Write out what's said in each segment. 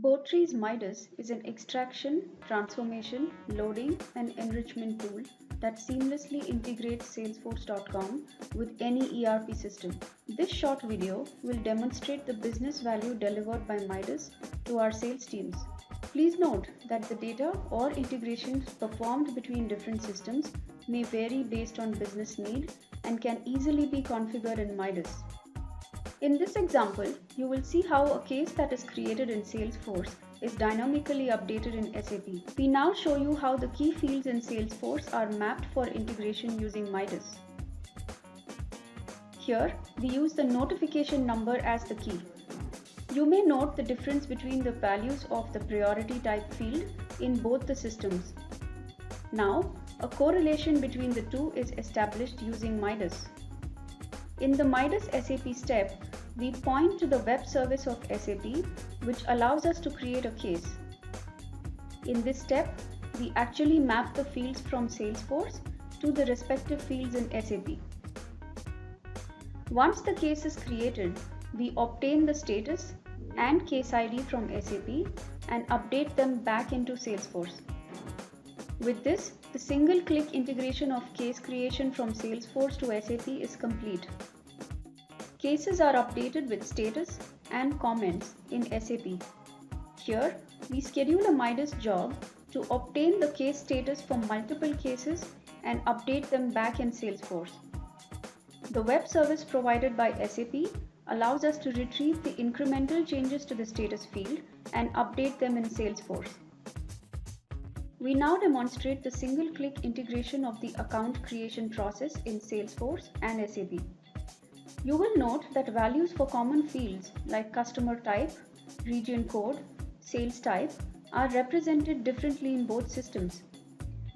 Boatree's Midas is an extraction, transformation, loading, and enrichment tool that seamlessly integrates Salesforce.com with any ERP system. This short video will demonstrate the business value delivered by Midas to our sales teams. Please note that the data or integrations performed between different systems may vary based on business need and can easily be configured in Midas. In this example, you will see how a case that is created in Salesforce is dynamically updated in SAP. We now show you how the key fields in Salesforce are mapped for integration using Midas. Here, we use the notification number as the key. You may note the difference between the values of the priority type field in both the systems. Now, a correlation between the two is established using Midas. In the Midas SAP step, we point to the web service of SAP, which allows us to create a case. In this step, we actually map the fields from Salesforce to the respective fields in SAP. Once the case is created, we obtain the status and case ID from SAP and update them back into Salesforce. With this, the single-click integration of case creation from Salesforce to SAP is complete. Cases are updated with status and comments in SAP. Here, we schedule a Midas job to obtain the case status for multiple cases and update them back in Salesforce. The web service provided by SAP allows us to retrieve the incremental changes to the status field and update them in Salesforce. We now demonstrate the single-click integration of the account creation process in Salesforce and SAP. You will note that values for common fields like customer type, region code, sales type are represented differently in both systems.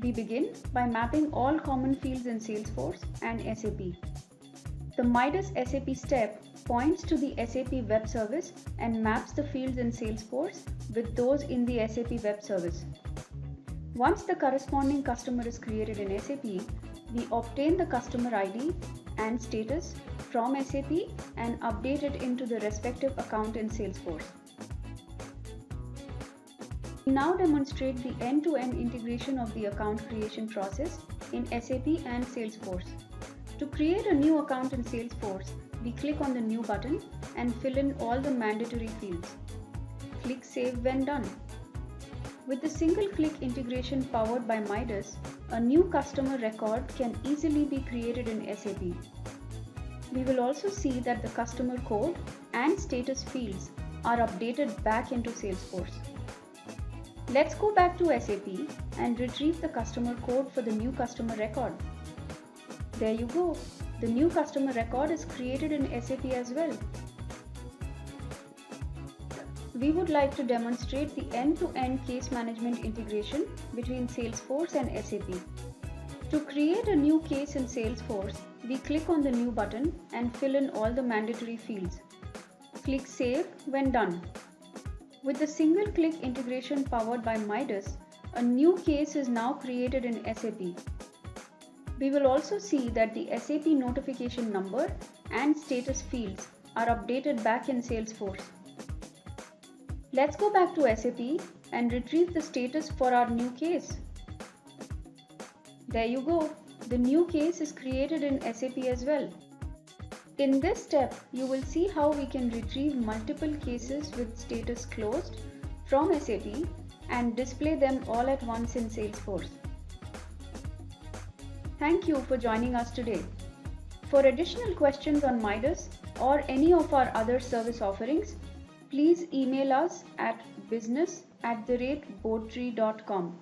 We begin by mapping all common fields in Salesforce and SAP. The Midas SAP step points to the SAP web service and maps the fields in Salesforce with those in the SAP web service. Once the corresponding customer is created in SAP, we obtain the customer ID and status from SAP and update it into the respective account in Salesforce. We now demonstrate the end-to-end integration of the account creation process in SAP and Salesforce. To create a new account in Salesforce, we click on the New button and fill in all the mandatory fields. Click Save when done. With the single-click integration powered by Midas, a new customer record can easily be created in SAP. We will also see that the customer code and status fields are updated back into Salesforce. Let's go back to SAP and retrieve the customer code for the new customer record. There you go. The new customer record is created in SAP as well. We would like to demonstrate the end-to-end case management integration between Salesforce and SAP. To create a new case in Salesforce, we click on the New button and fill in all the mandatory fields. Click Save when done. With the single-click integration powered by Midas, a new case is now created in SAP. We will also see that the SAP notification number and status fields are updated back in Salesforce. Let's go back to SAP and retrieve the status for our new case. There you go. The new case is created in SAP as well. In this step, you will see how we can retrieve multiple cases with status closed from SAP and display them all at once in Salesforce. Thank you for joining us today. For additional questions on Midas or any of our other service offerings, please email us at business@boattree.com.